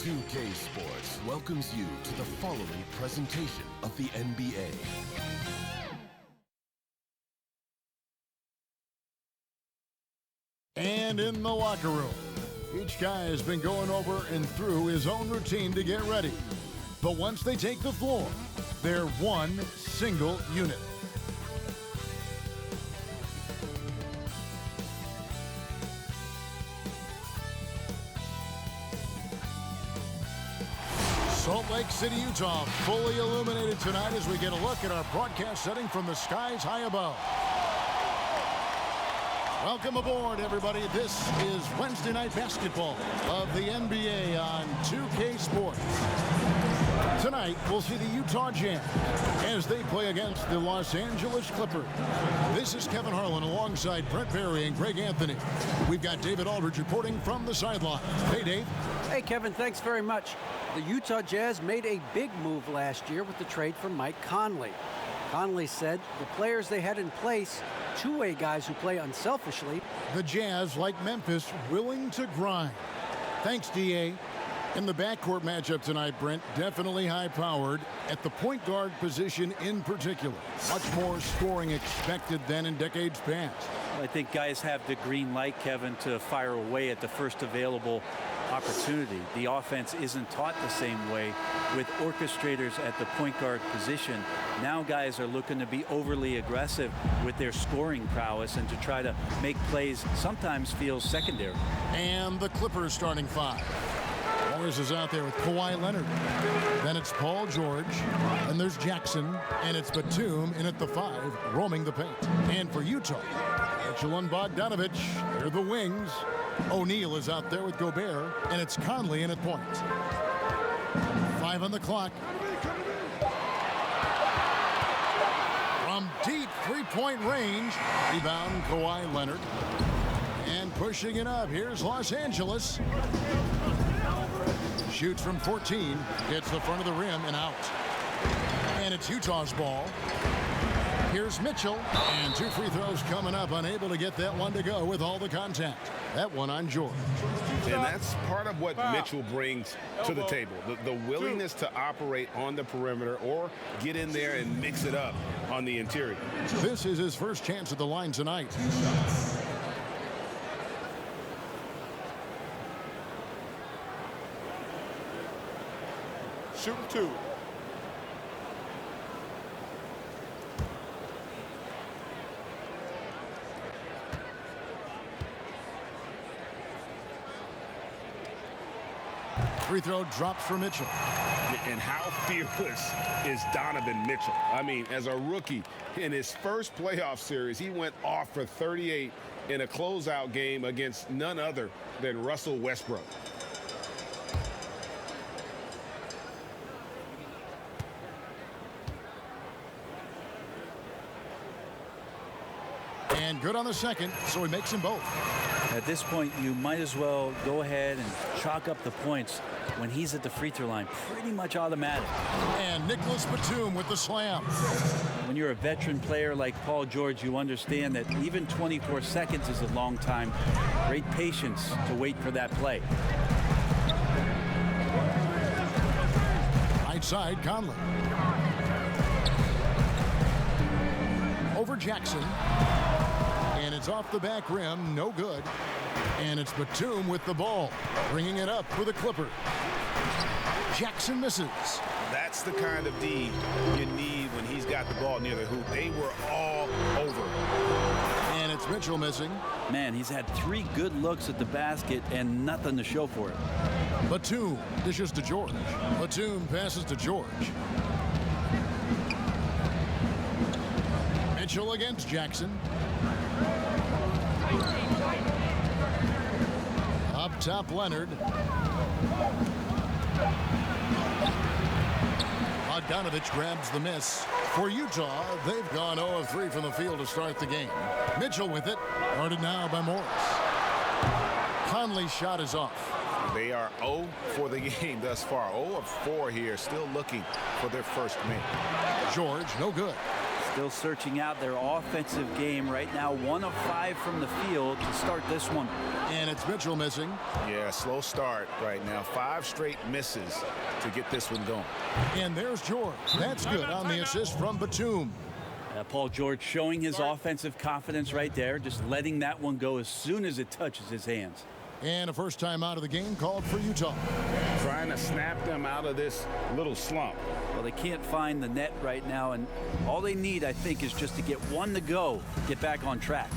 2K Sports welcomes you to the following presentation of the NBA. And in the locker room, each guy has been going over and through his own routine to get ready. But once they take the floor, they're one single unit. Salt Lake City, Utah, fully illuminated tonight as we get a look at our broadcast setting from the skies high above. Welcome aboard, everybody. This is Wednesday Night Basketball of the NBA on 2K Sports. Tonight, we'll see the Utah Jazz as they play against the Los Angeles Clippers. This is Kevin Harlan alongside Brent Barry and Greg Anthony. We've got David Aldridge reporting from the sideline. Hey, Dave. Hey, Kevin, thanks very much. The Utah Jazz made a big move last year with the trade for Mike Conley. Conley said the players they had in place, two-way guys who play unselfishly. The Jazz, like Memphis, willing to grind. Thanks, D.A. In the backcourt matchup tonight, Brent, definitely high-powered at the point guard position in particular. Much more scoring expected than in decades past. I think guys have the green light, Kevin, to fire away at the first available opportunity. The offense isn't taught the same way with orchestrators at the point guard position. Now guys are looking to be overly aggressive with their scoring prowess and to try to make plays sometimes feel secondary. And the Clippers starting five. Morris is out there with Kawhi Leonard. Then it's Paul George. And there's Jackson. And it's Batum in at the five, roaming the paint. And for Utah, Mitchell and Bogdanovich, they're the wings. O'Neal is out there with Gobert. And it's Conley in at point. 5 on the clock. From deep three-point range, rebound Kawhi Leonard. And pushing it up, here's Los Angeles. Shoots from 14, hits the front of the rim and out. And it's Utah's ball. Here's Mitchell, and 2 free throws coming up, unable to get that one to go with all the contact. That one on George. And that's part of what Mitchell brings to the table, the willingness to operate on the perimeter or get in there and mix it up on the interior. This is his first chance at the line tonight. Shooting 2. Free throw drops for Mitchell. And how fearless is Donovan Mitchell? I mean, as a rookie, in his first playoff series, he went off for 38 in a closeout game against none other than Russell Westbrook. And good on the second, so he makes them both. At this point, you might as well go ahead and chalk up the points when he's at the free throw line. Pretty much automatic. And Nicholas Batum with the slam. When you're a veteran player like Paul George, you understand that even 24 seconds is a long time. Great patience to wait for that play. Right side, Conley. Over Jackson. And it's off the back rim, no good. And it's Batum with the ball, bringing it up for the Clippers. Jackson misses. That's the kind of D you need when he's got the ball near the hoop. They were all over. And it's Mitchell missing. Man, he's had 3 good looks at the basket and nothing to show for it. Batum dishes to George. Batum passes to George. Mitchell against Jackson. Up top, Leonard. Bogdanovich grabs the miss. For Utah, they've gone 0 of 3 from the field to start the game. Mitchell with it. Guarded now by Morris. Conley's shot is off. They are 0 for the game thus far. 0 of 4 here, still looking for their first make. George, no good. Still searching out their offensive game right now. 1 of 5 from the field to start this one. And it's Mitchell missing. Yeah, slow start right now. 5 straight misses to get this one going. And there's George. That's good on the assist from Batum. Paul George showing his offensive confidence right there, just letting that one go as soon as it touches his hands. And a first time out of the game called for Utah. Trying to snap them out of this little slump. Well, they can't find the net right now, and all they need, I think, is just to get one to go, get back on track.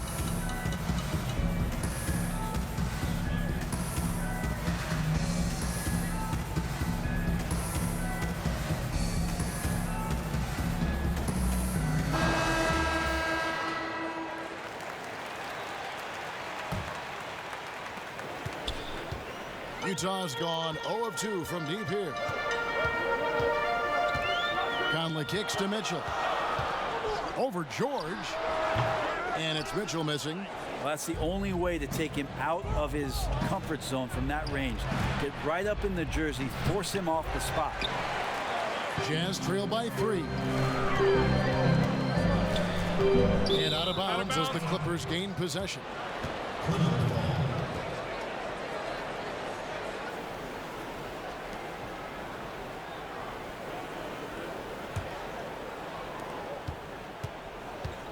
Utah's gone 0 of 2 from deep here. Conley kicks to Mitchell. Over George. And it's Mitchell missing. Well, that's the only way to take him out of his comfort zone from that range. Get right up in the jersey, force him off the spot. Jazz trail by 3. And out of bounds as the Clippers gain possession.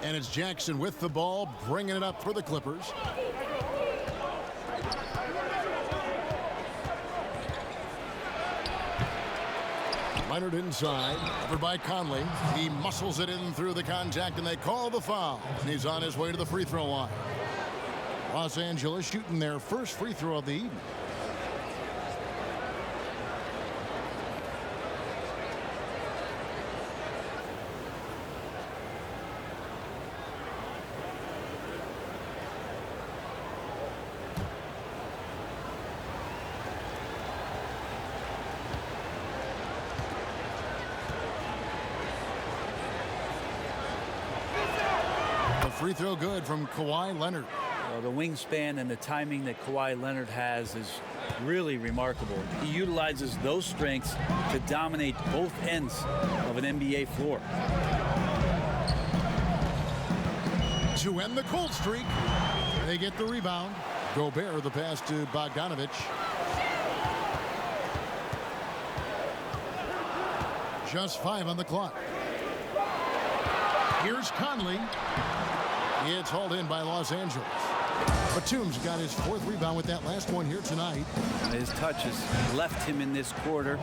And it's Jackson with the ball, bringing it up for the Clippers. Leonard inside, covered by Conley. He muscles it in through the contact, and they call the foul. And he's on his way to the free throw line. Los Angeles shooting their first free throw of the evening. Free throw good from Kawhi Leonard. Well, the wingspan and the timing that Kawhi Leonard has is really remarkable. He utilizes those strengths to dominate both ends of an NBA floor. To end the cold streak, they get the rebound. Gobert the pass to Bogdanovic. Just 5 on the clock. Here's Conley. It's hauled in by Los Angeles. Batum's got his 4th rebound with that last one here tonight. His touch has left him in this quarter.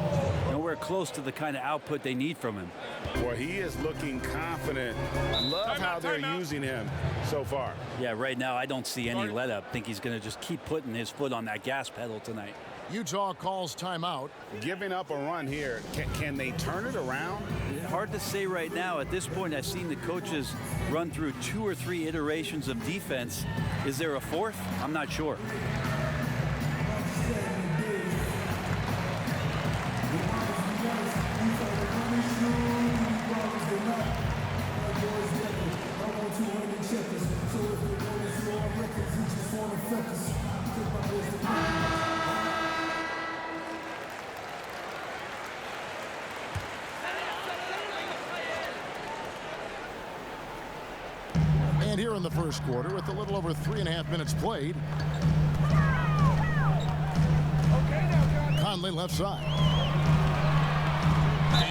Nowhere close to the kind of output they need from him. Well, he is looking confident. Love how they're using him so far. Yeah, right now I don't see any let up. I think he's going to just keep putting his foot on that gas pedal tonight. Utah calls timeout. Giving up a run here. Can they turn it around? Hard to say right now. At this point, I've seen the coaches run through 2 or 3 iterations of defense. Is there a 4th? I'm not sure. And here in the first quarter, with a little over 3.5 minutes played, Conley left side.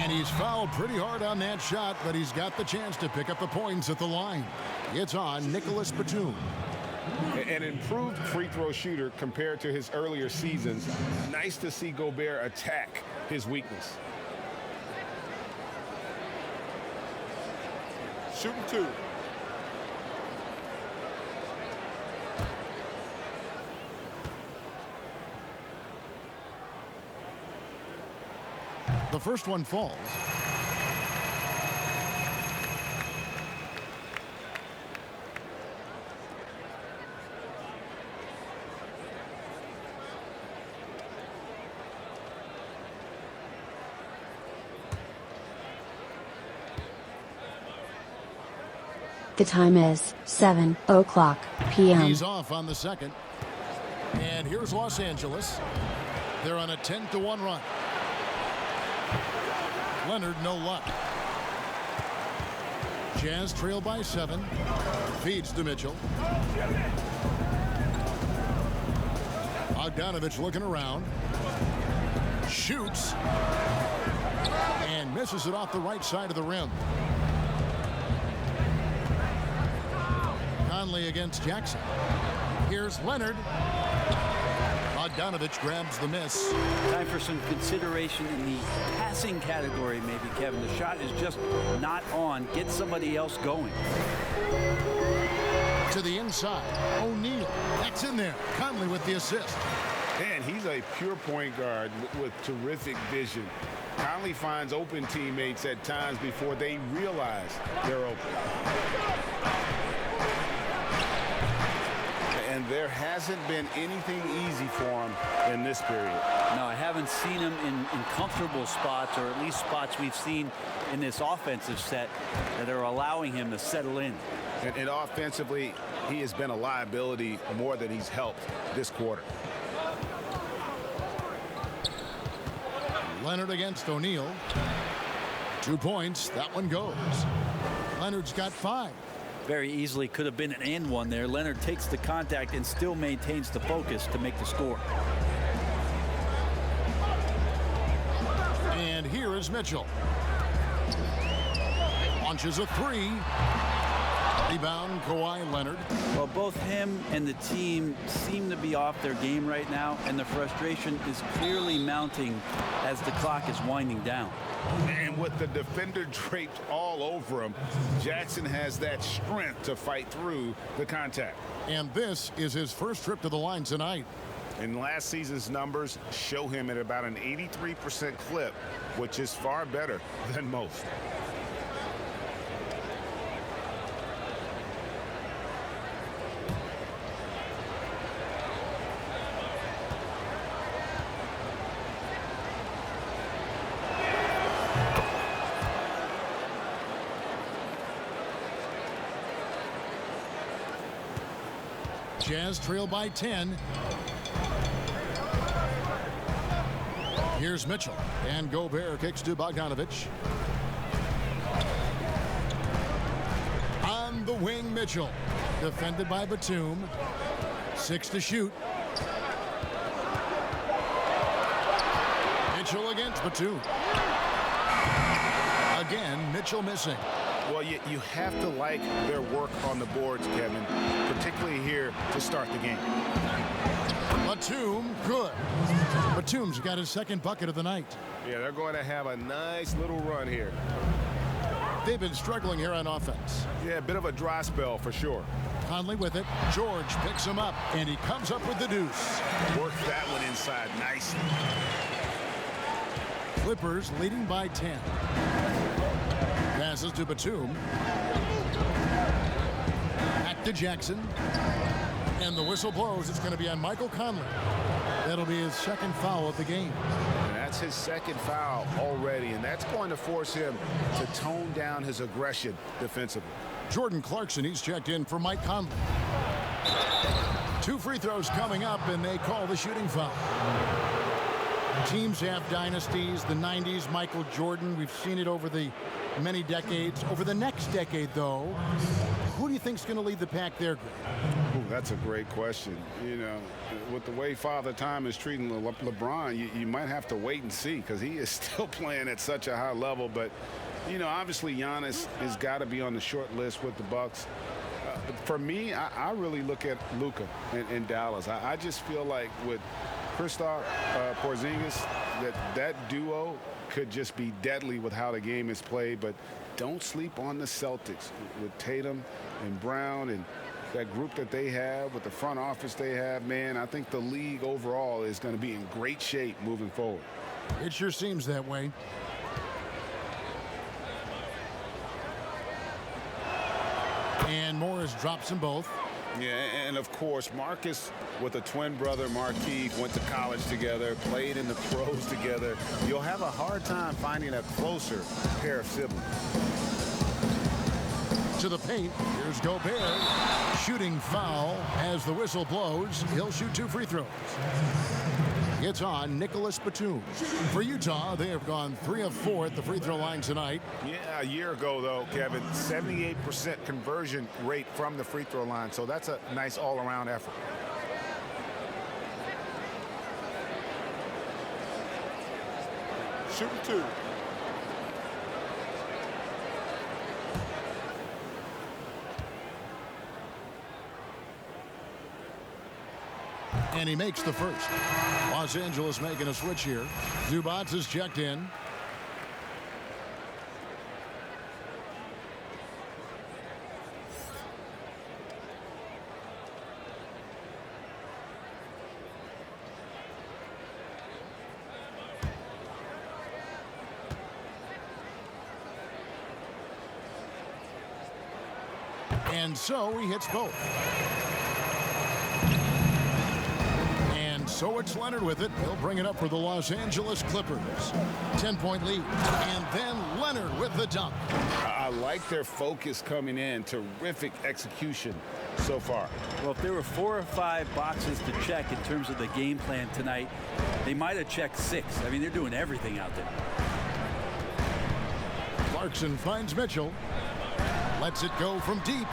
And he's fouled pretty hard on that shot, but he's got the chance to pick up the points at the line. It's on Nicholas Batum. An improved free throw shooter compared to his earlier seasons. Nice to see Gobert attack his weakness. Shooting 2. The first one falls. The time is 7:00 p.m. He's off on the second. And here's Los Angeles. They're on a 10-1 run. Leonard, no luck. Jazz trail by 7. Feeds to Mitchell. Bogdanovich looking around. Shoots. And misses it off the right side of the rim. Conley against Jackson. Here's Leonard. Bogdanovich grabs the miss. Time for some consideration in the passing category, maybe, Kevin. The shot is just not on. Get somebody else going. To the inside. O'Neal. That's in there. Conley with the assist. And he's a pure point guard with terrific vision. Conley finds open teammates at times before they realize they're open. And there hasn't been anything easy for him in this period. No, I haven't seen him in comfortable spots, or at least spots we've seen in this offensive set that are allowing him to settle in. And offensively, he has been a liability more than he's helped this quarter. Leonard against O'Neal. 2 points. That one goes. Leonard's got 5. Very easily could have been an and one there. Leonard takes the contact and still maintains the focus to make the score. And here is Mitchell. Launches a 3. Rebound, Kawhi Leonard. Well, both him and the team seem to be off their game right now, and the frustration is clearly mounting as the clock is winding down. And with the defender draped all over him, Jackson has that strength to fight through the contact. And this is his first trip to the line tonight. And last season's numbers show him at about an 83% clip, which is far better than most. Jazz trail by 10. Here's Mitchell. And Gobert kicks to Bogdanovich. On the wing, Mitchell. Defended by Batum. 6 to shoot. Mitchell against Batum. Again, Mitchell missing. Well, you have to like their work on the boards, Kevin, particularly here to start the game. Batum, good. Batum's got his second bucket of the night. Yeah, they're going to have a nice little run here. They've been struggling here on offense. Yeah, a bit of a dry spell for sure. Conley with it. George picks him up, and he comes up with the deuce. Worked that one inside nicely. Clippers leading by 10. Passes to Batum. Back to Jackson. And the whistle blows. It's going to be on Michael Conley. That'll be his second foul of the game. And that's his second foul already, and that's going to force him to tone down his aggression defensively. Jordan Clarkson, he's checked in for Mike Conley. 2 free throws coming up, and they call the shooting foul. Teams have dynasties. The 90s, Michael Jordan. We've seen it over the many decades. Over the next decade, though, who do you think is going to lead the pack there, Greg? Ooh, that's a great question. You know, with the way Father Time is treating LeBron, you might have to wait and see, because he is still playing at such a high level. But, you know, obviously Giannis has got to be on the short list with the Bucks. For me, I really look at Luka in Dallas. I just feel like with Kristaps Porzingis, that duo could just be deadly with how the game is played. But don't sleep on the Celtics with Tatum and Brown and that group that they have, with the front office they have. Man, I think the league overall is going to be in great shape moving forward. It sure seems that way. And Morris drops them both. Yeah, and of course, Marcus with a twin brother, Markieff, went to college together, played in the pros together. You'll have a hard time finding a closer pair of siblings. To the paint, here's Gobert. Shooting foul as the whistle blows. He'll shoot 2 free throws. It's on Nicholas Batum. For Utah, they have gone 3 of 4 at the free throw line tonight. Yeah, a year ago, though, Kevin, 78% conversion rate from the free throw line. So that's a nice all-around effort. Shooting 2. And he makes the first. Los Angeles making a switch here. Zubac is checked in. And so he hits both. And so it's Leonard with it. He'll bring it up for the Los Angeles Clippers. 10-point lead. And then Leonard with the dunk. I like their focus coming in. Terrific execution so far. Well, if there were 4 or 5 boxes to check in terms of the game plan tonight, they might have checked 6. I mean, they're doing everything out there. Clarkson finds Mitchell. Lets it go from deep.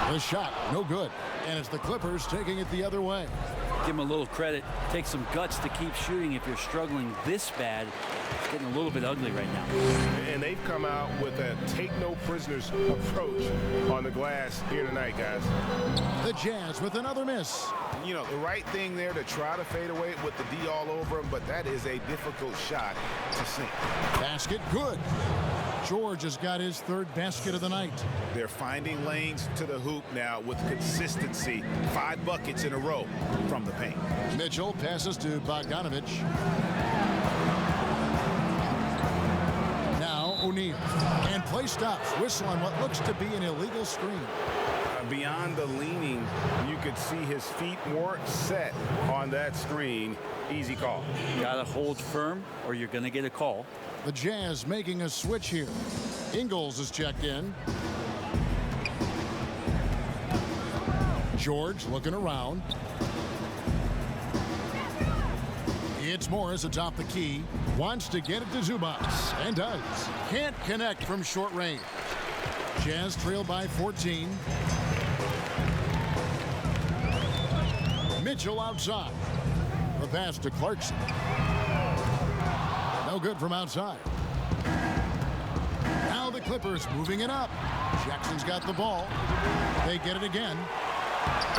The shot, no good. And it's the Clippers taking it the other way. Give them a little credit. Take some guts to keep shooting if you're struggling this bad. It's getting a little bit ugly right now. And they've come out with a take-no-prisoners approach on the glass here tonight, guys. The Jazz with another miss. You know, the right thing there to try to fade away with the D all over him, but that is a difficult shot to sink. Basket good. George has got his 3rd basket of the night. They're finding lanes to the hoop now with consistency. 5 buckets in a row from the paint. Mitchell passes to Bogdanovic. Now O'Neal. And play stops. Whistle on what looks to be an illegal screen. Beyond the leaning, you could see his feet weren't set on that screen. Easy call. You gotta hold firm or you're gonna get a call. The Jazz making a switch here. Ingles is checked in. George looking around. It's Morris atop the key. Wants to get it to Zubac. And does. Can't connect from short range. Jazz trail by 14. Mitchell outside. The pass to Clarkson. No good from outside. Now the Clippers moving it up. Jackson's got the ball. They get it again.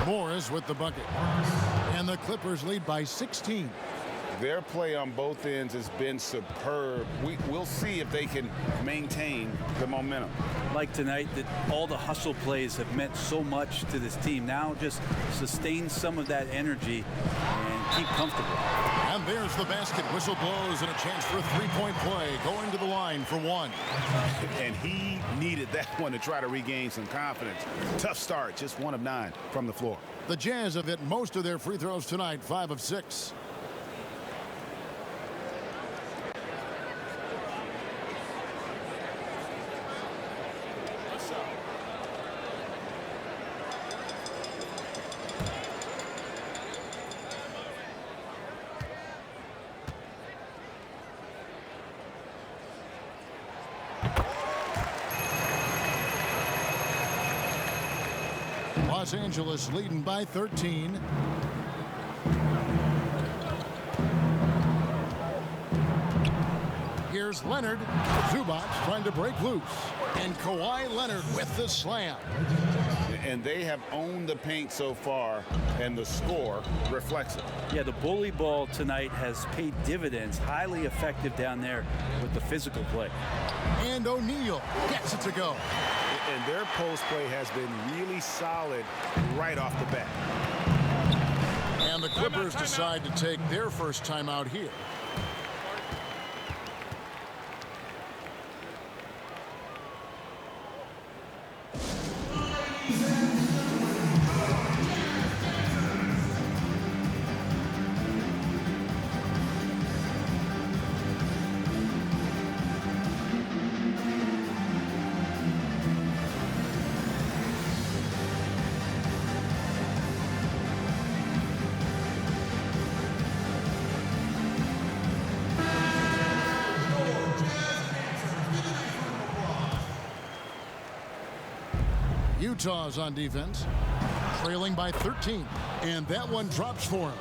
Morris with the bucket. And the Clippers lead by 16. Their play on both ends has been superb. We'll see if they can maintain the momentum. Like tonight, that all the hustle plays have meant so much to this team. Now just sustain some of that energy and keep comfortable. And there's the basket. Whistle blows and a chance for a 3-point play. Going to the line for 1. And he needed that one to try to regain some confidence. Tough start, just 1 of 9 from the floor. The Jazz have hit most of their free throws tonight, 5 of 6. Los Angeles leading by 13. Here's Leonard. Zubac trying to break loose. And Kawhi Leonard with the slam. And they have owned the paint so far, and the score reflects it. Yeah, the bully ball tonight has paid dividends. Highly effective down there with the physical play. And O'Neal gets it to go. And their post play has been really solid right off the bat. And the Clippers decide to take their first timeout here. Utah's on defense, trailing by 13. And that one drops for him.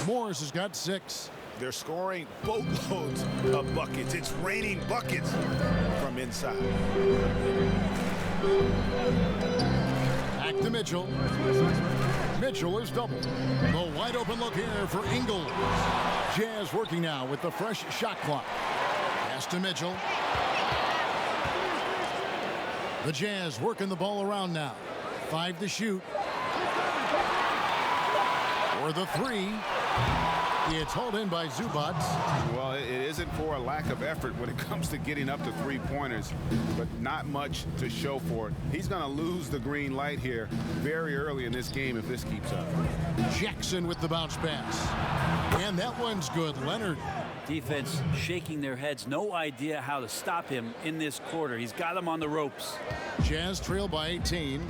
Morris has got 6. They're scoring boatloads of buckets. It's raining buckets from inside. Back to Mitchell. Mitchell is doubled. The wide open look here for Ingles. Jazz working now with the fresh shot clock. Pass to Mitchell. The Jazz working the ball around now. 5 to shoot. For the 3. It's hauled in by Zubac. Well, it isn't for a lack of effort when it comes to getting up to three-pointers, but not much to show for it. He's going to lose the green light here very early in this game if this keeps up. Jackson with the bounce pass. And that one's good. Leonard. Defense shaking their heads. No idea how to stop him in this quarter. He's got him on the ropes. Jazz trail by 18.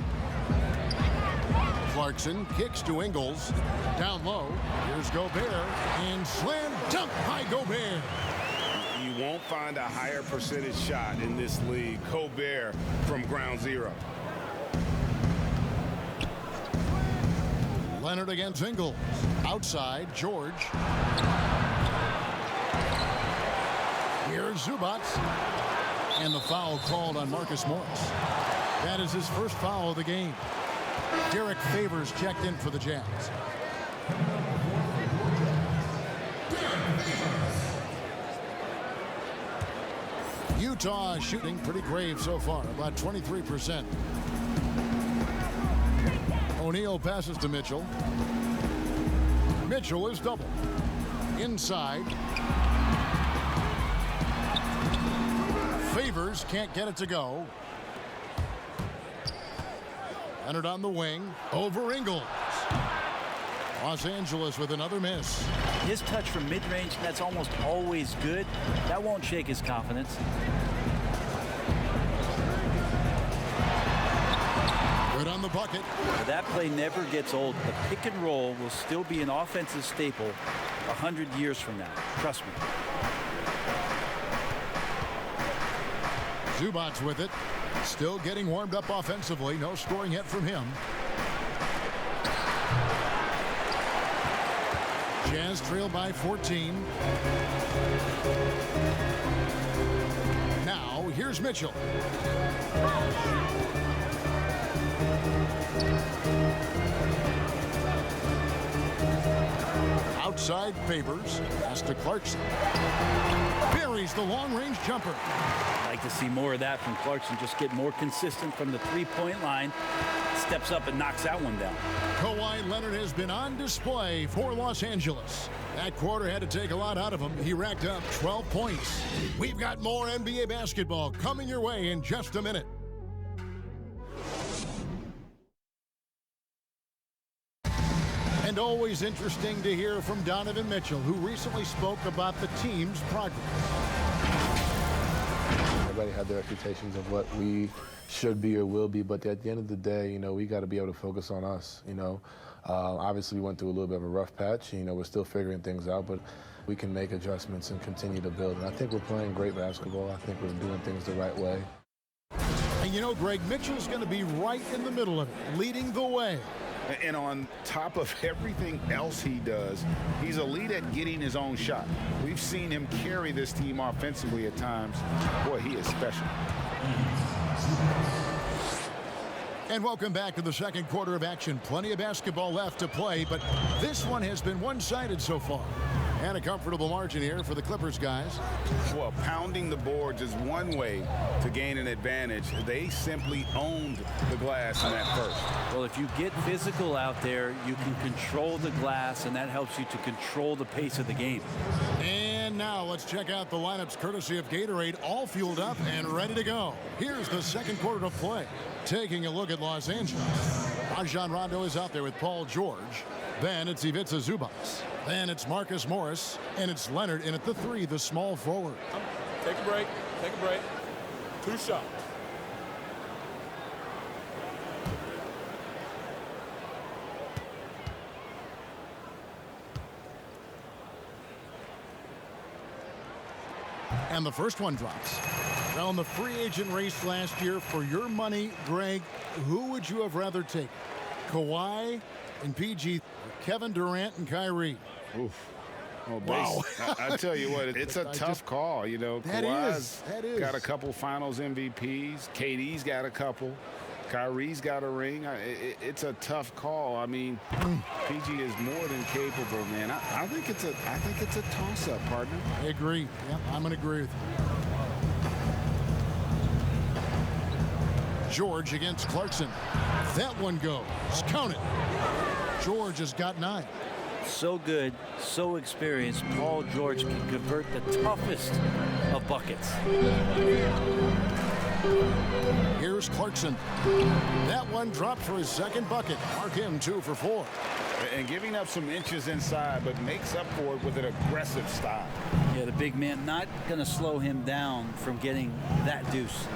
Clarkson kicks to Ingles. Down low. Here's Gobert. And slam dunk by Gobert. You won't find a higher percentage shot in this league. Gobert from ground zero. Leonard against Ingles. Outside, George. Here's Zubac. And the foul called on Marcus Morris. That is his first foul of the game. Derek Favors checked in for the Jazz. Utah shooting pretty brave so far, about 23%. O'Neal passes to Mitchell. Mitchell is doubled. Inside. Favors can't get it to go. Leonard on the wing. Over Ingles. Los Angeles with another miss. His touch from mid-range, that's almost always good. That won't shake his confidence. Good on the bucket. That play never gets old. The pick and roll will still be an offensive staple 100 years from now. Trust me. Zubac with it. Still getting warmed up offensively. No scoring yet from him. Jazz trail by 14. Now, here's Mitchell. Outside Favors. Pass to Clarkson. Buries the long-range jumper. Like to see more of that from Clarkson. Just get more consistent from the three-point line. Steps up and knocks that one down. Kawhi Leonard has been on display for Los Angeles. That quarter had to take a lot out of him. He racked up 12 points. We've got more NBA basketball coming your way in just a minute. And always interesting to hear from Donovan Mitchell, who recently spoke about the team's progress. Everybody had their expectations of what we should be or will be, but at the end of the day, you know, we got to be able to focus on us. You know, obviously we went through a little bit of a rough patch. You know, we're still figuring things out, but we can make adjustments and continue to build. And I think we're playing great basketball. I think we're doing things the right way. And you know, Greg, Mitchell's going to be right in the middle of it, leading the way. And on top of everything else he does, he's elite at getting his own shot. We've seen him carry this team offensively at times. Boy, he is special. And welcome back to the second quarter of action. Plenty of basketball left to play, but this one has been one-sided so far. And a comfortable margin here for the Clippers guys. Well, pounding the boards is one way to gain an advantage. They simply owned the glass in that first. Well, if you get physical out there, you can control the glass, and that helps you to control the pace of the game. And now let's check out the lineups courtesy of Gatorade, all fueled up and ready to go. Here's the second quarter of play. Taking a look at Los Angeles. Rajon Rondo is out there with Paul George. Then it's Ivica Zubac. Then it's Marcus Morris. And it's Leonard in at the 3, the small forward. Take a break. Take a break. 2 shots. And the first one drops. Well, in the free agent race last year, for your money, Greg, who would you have rather taken? Kawhi and PG, Kevin Durant and Kyrie? Oof. Well, Wow. I tell you what, it's a tough call. You know, Kawhi's got a couple Finals MVPs. KD's got a couple. Kyrie's got a ring. It's a tough call. I mean, PG is more than capable, man. I think it's a toss-up, partner. I agree. Yeah, I'm going to agree with you. George against Clarkson. That one goes. Count it. George has got 9. So good, so experienced. Paul George can convert the toughest of buckets. Here's Clarkson. That one dropped for his second bucket. Mark him 2 for 4. And giving up some inches inside, but makes up for it with an aggressive style. Yeah, the big man not going to slow him down from getting that deuce.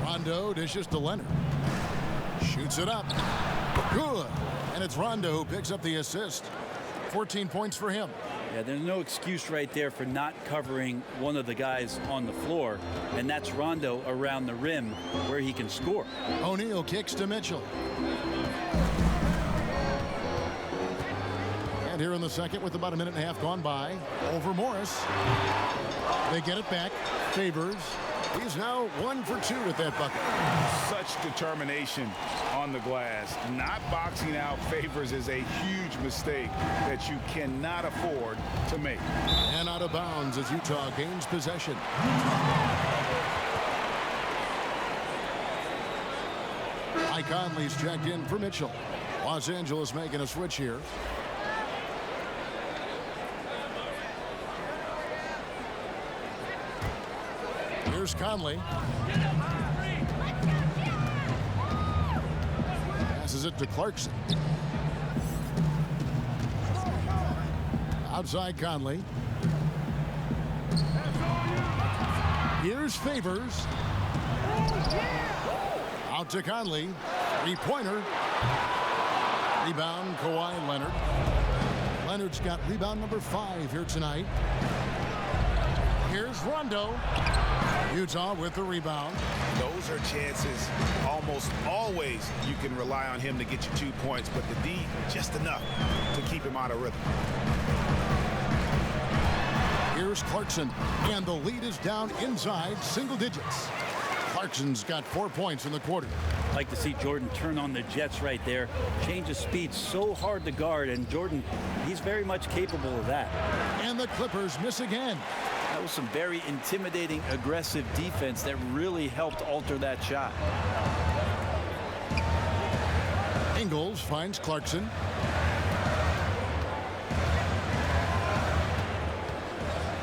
Rondo dishes to Leonard. Shoots it up. Good. And it's Rondo who picks up the assist. 14 points for him. Yeah, there's no excuse right there for not covering one of the guys on the floor, and that's Rondo around the rim where he can score. O'Neal kicks to Mitchell. And here in the second, with about a minute and a half gone by, over Morris. They get it back. Favors. He's now 1 for 2 with that bucket. Such determination on the glass. Not boxing out Favors is a huge mistake that you cannot afford to make. And out of bounds as Utah gains possession. Mike Conley's checked in for Mitchell. Los Angeles making a switch here. Here's Conley. Passes it to Clarkson. Outside Conley. Here's Favors. Out to Conley. 3-pointer. Rebound Kawhi Leonard. Leonard's got rebound number 5 here tonight. Here's Rondo. Utah with the rebound. Those are chances almost always you can rely on him to get you 2 points, but the D just enough to keep him out of rhythm. Here's Clarkson, and the lead is down inside single digits. Clarkson's got 4 points in the quarter. Like to see Jordan turn on the Jets right there. Change of speed, so hard to guard, and Jordan, he's very much capable of that. And the Clippers miss again. That was some very intimidating, aggressive defense that really helped alter that shot. Ingles finds Clarkson.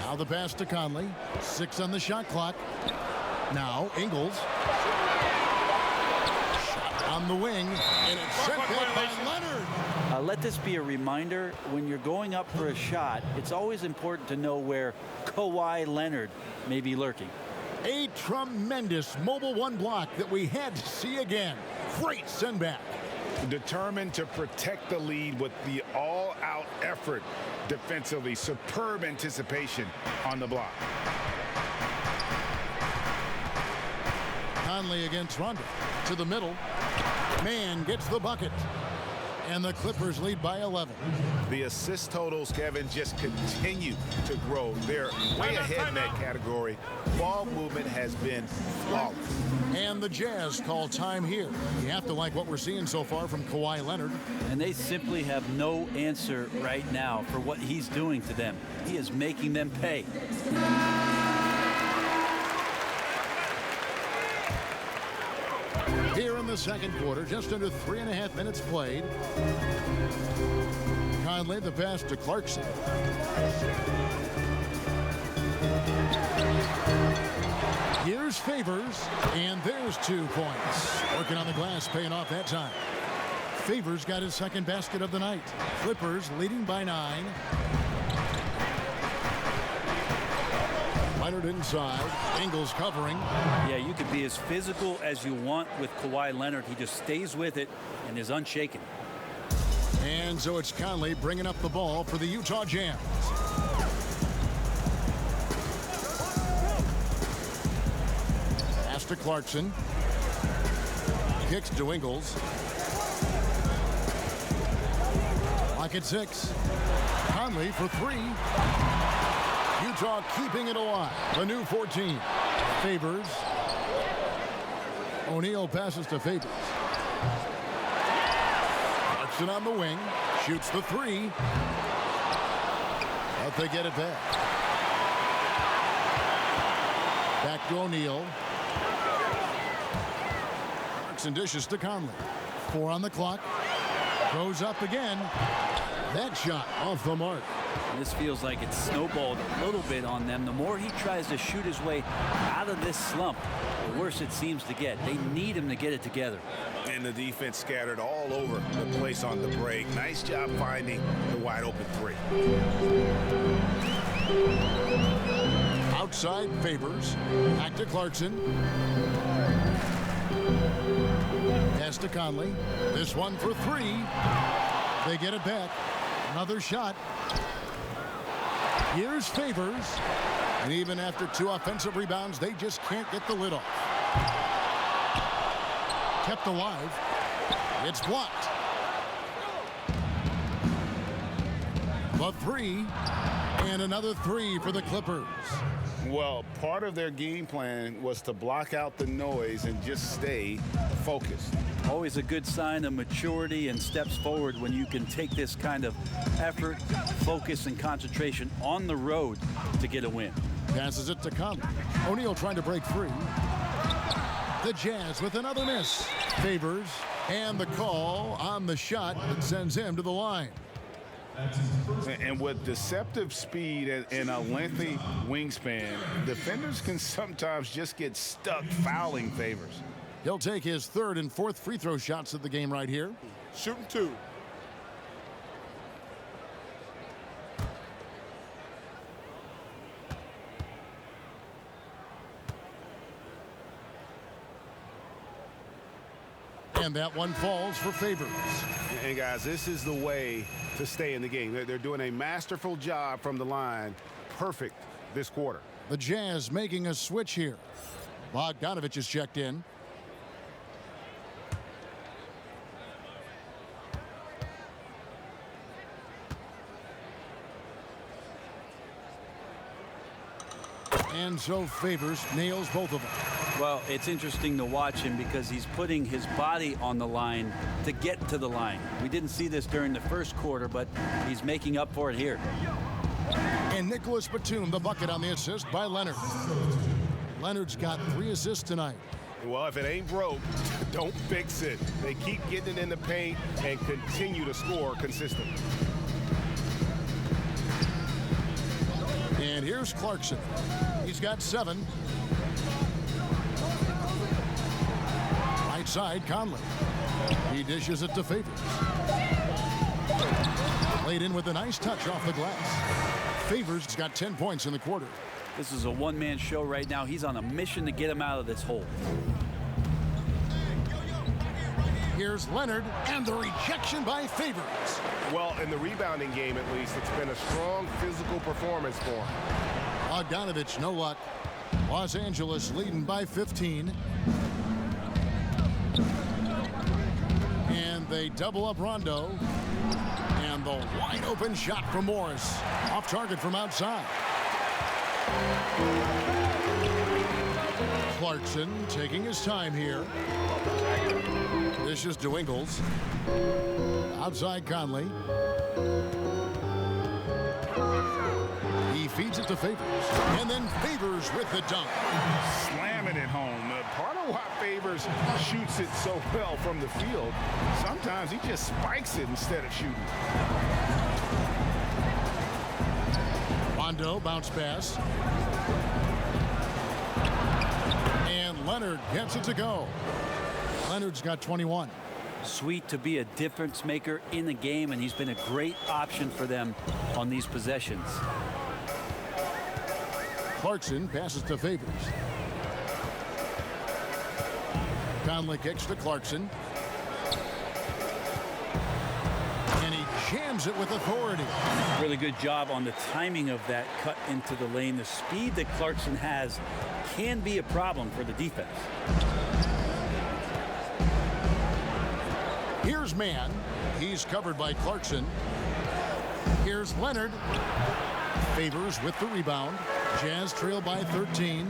Now the pass to Conley. 6 on the shot clock. Now Ingles. Shot on the wing, and it's sent back by Leonard. Let this be a reminder, when you're going up for a shot, it's always important to know where Kawhi Leonard may be lurking. A tremendous mobile 1 block that we had to see again. Great send back. Determined to protect the lead with the all-out effort defensively. Superb anticipation on the block. Conley against Rondo. To the middle. Man gets the bucket. And the Clippers lead by 11. The assist totals, Kevin, just continue to grow. They're way ahead in that category. Ball movement has been flawless. And the Jazz call time here. You have to like what we're seeing so far from Kawhi Leonard. And they simply have no answer right now for what he's doing to them. He is making them pay. Here in the second quarter, just under 3.5 minutes played. Conley, the pass to Clarkson. Here's Favors, and there's 2 points. Working on the glass, paying off that time. Favors got his second basket of the night. Clippers leading by 9. Leonard inside. Ingles covering. Yeah, you could be as physical as you want with Kawhi Leonard. He just stays with it and is unshaken. And so it's Conley bringing up the ball for the Utah Jazz. Pass to Clarkson. Kicks to Ingles. Lock at 6. Conley for 3. Utah keeping it alive. The new 14. Favors. O'Neal passes to Favors. Clarkson on the wing. Shoots the 3. But they get it back. Back to O'Neal. Clarkson dishes to Conley. 4 on the clock. Goes up again. That shot off the mark. This feels like it's snowballed a little bit on them. The more he tries to shoot his way out of this slump, the worse it seems to get. They need him to get it together. And the defense scattered all over the place on the break. Nice job finding the wide open 3. Outside Favors. Back to Clarkson. Pass to Conley. This one for 3. They get it back. Another shot. Here's Favors. And even after 2 offensive rebounds, they just can't get the lid off. Kept alive. It's blocked. The 3. And another 3 for the Clippers. Well, part of their game plan was to block out the noise and just stay focused. Always a good sign of maturity and steps forward when you can take this kind of effort, focus, and concentration on the road to get a win. Passes it to Conley. O'Neal trying to break free. The Jazz with another miss. Favors. And the call on the shot that sends him to the line. And with deceptive speed and a lengthy wingspan, defenders can sometimes just get stuck fouling Favors. He'll take his 3rd and 4th free throw shots of the game right here. Shooting 2. And that one falls for Favors. And guys, this is the way to stay in the game. They're doing a masterful job from the line. Perfect this quarter. The Jazz making a switch here. Bogdanovich is checked in. And so Favors nails both of them. Well, it's interesting to watch him because he's putting his body on the line to get to the line. We didn't see this during the first quarter, but he's making up for it here. And Nicholas Batum, the bucket on the assist by Leonard. Leonard's got 3 assists tonight. Well, if it ain't broke, don't fix it. They keep getting it in the paint and continue to score consistently. And here's Clarkson. He's got 7. Right side, Conley. He dishes it to Favors. Played in with a nice touch off the glass. Favors has got 10 points in the quarter. This is a one-man show right now. He's on a mission to get him out of this hole. Here's Leonard, and the rejection by Favors. Well, in the rebounding game, at least, it's been a strong physical performance for him. Bogdanovich, no luck. Los Angeles leading by 15. And they double up Rondo. And the wide open shot from Morris. Off target from outside. Clarkson taking his time here. This is to Ingles. Outside Conley. He feeds it to Favors. And then Favors with the dunk. Slamming it home. Part of why Favors shoots it so well from the field, sometimes he just spikes it instead of shooting. Rondo bounce pass. And Leonard gets it to go. Leonard's got 21. Sweet to be a difference maker in the game, and he's been a great option for them on these possessions. Clarkson passes to Favors. Conley kicks to Clarkson. And he jams it with authority. Really good job on the timing of that cut into the lane. The speed that Clarkson has can be a problem for the defense. Here's Mann. He's covered by Clarkson. Here's Leonard. Favors with the rebound. Jazz trail by 13.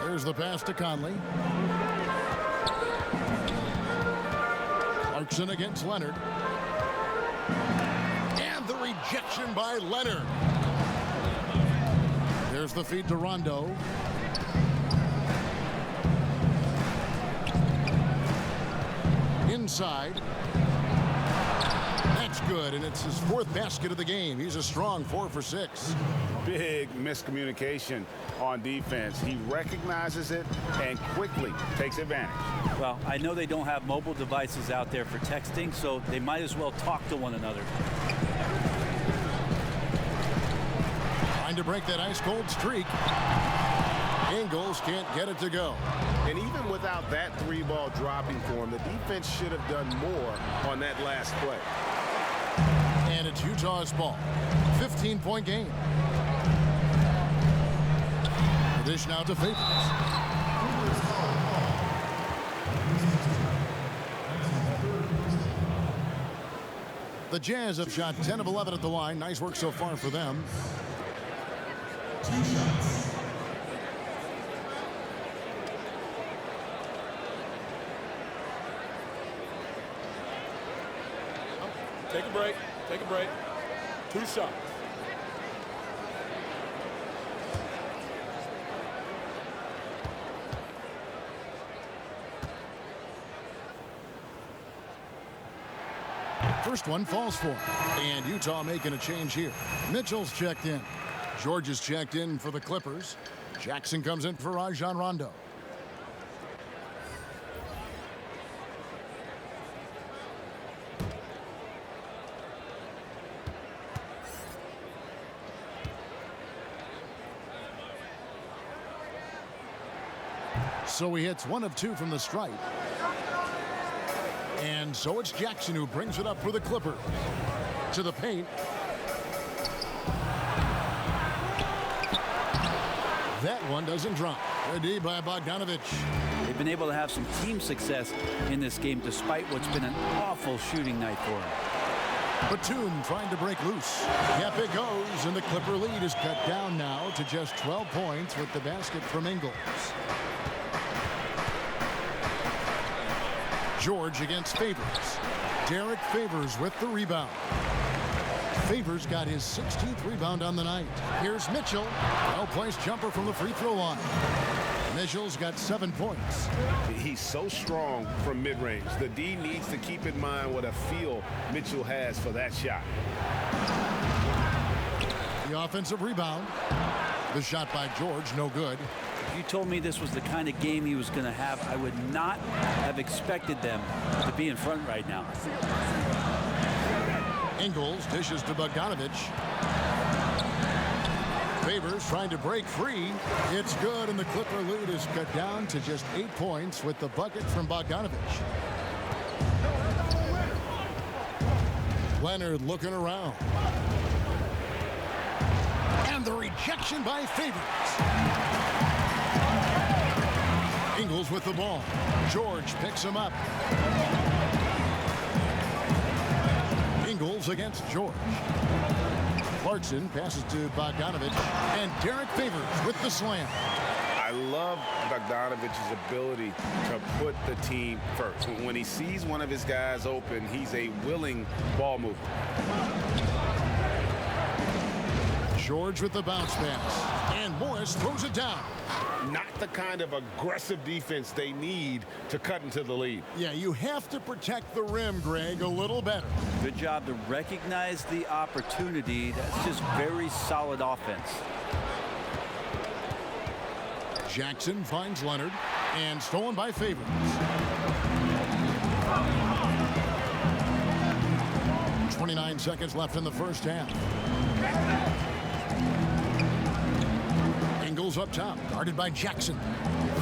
There's the pass to Conley. Clarkson against Leonard. And the rejection by Leonard. There's the feed to Rondo. Inside. That's good, and it's his 4th basket of the game. He's a strong 4 for 6. Big miscommunication on defense. He recognizes it and quickly takes advantage. Well, I know they don't have mobile devices out there for texting, so they might as well talk to one another. Trying to break that ice-cold streak. Ingles can't get it to go. And even without that 3-ball dropping for him, the defense should have done more on that last play. And it's Utah's ball. 15-point game. The dish now to Favors. The Jazz have shot 10 of 11 at the line. Nice work so far for them. 2 shots. Take a break. Take a break. 2 shots. First one falls for him. And Utah making a change here. Mitchell's checked in. George is checked in for the Clippers. Jackson comes in for Rajon Rondo. So he hits 1 of 2 from the stripe. And so it's Jackson who brings it up for the Clippers. To the paint. That one doesn't drop. Good D by Bogdanovic. They've been able to have some team success in this game despite what's been an awful shooting night for them. Batum trying to break loose. Yep, it goes, and the Clipper lead is cut down now to just 12 points with the basket from Ingles. George against Favors. Derek Favors with the rebound. Favors got his 16th rebound on the night. Here's Mitchell. Well-placed jumper from the free throw line. Mitchell's got 7 points. He's so strong from mid-range. The D needs to keep in mind what a feel Mitchell has for that shot. The offensive rebound. The shot by George, no good. If you told me this was the kind of game he was going to have, I would not have expected them to be in front right now. Ingles dishes to Bogdanovic. Favors trying to break free. It's good, and the Clipper lead is cut down to just 8 points with the bucket from Bogdanovic. Leonard looking around. And the rejection by Favors. Ingles with the ball. George picks him up. Ingles against George. Clarkson passes to Bogdanovic, and Derek Favors with the slam. I love Bogdanovic's ability to put the team first. When he sees one of his guys open, he's a willing ball mover. George with the bounce pass, and Morris throws it down. Not the kind of aggressive defense they need to cut into the lead. Yeah, you have to protect the rim, Greg, a little better. Good job to recognize the opportunity. That's just very solid offense. Jackson finds Leonard, and stolen by Favors. .29 seconds left in the first half. Ingles up top, guarded by Jackson.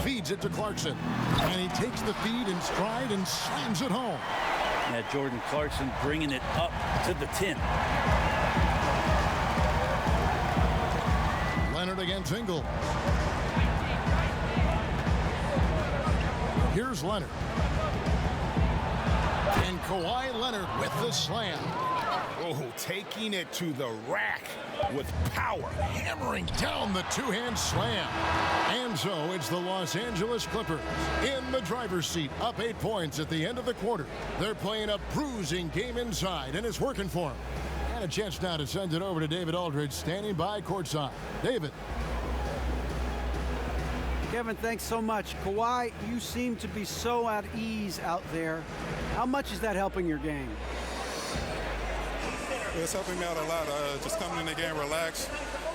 Feeds it to Clarkson. And he takes the feed in stride and slams it home. Yeah, Jordan Clarkson bringing it up to the 10. Leonard against Ingles. Here's Leonard. And Kawhi Leonard with the slam. Oh, taking it to the rack with power. Hammering down the two-hand slam. And so it's the Los Angeles Clippers in the driver's seat, up 8 points at the end of the quarter. They're playing a bruising game inside, and it's working for them. And a chance now to send it over to David Aldridge, standing by courtside. David. Kevin, thanks so much. Kawhi, you seem to be so at ease out there. How much is that helping your game? It's helping me out a lot. Just coming in the game relaxed,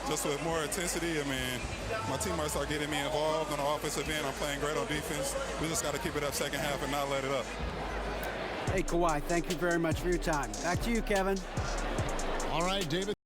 just with more intensity. I mean, my teammates start getting me involved on the offensive end. I'm playing great on defense. We just got to keep it up second half and not let it up. Hey, Kawhi, thank you very much for your time. Back to you, Kevin. All right, David.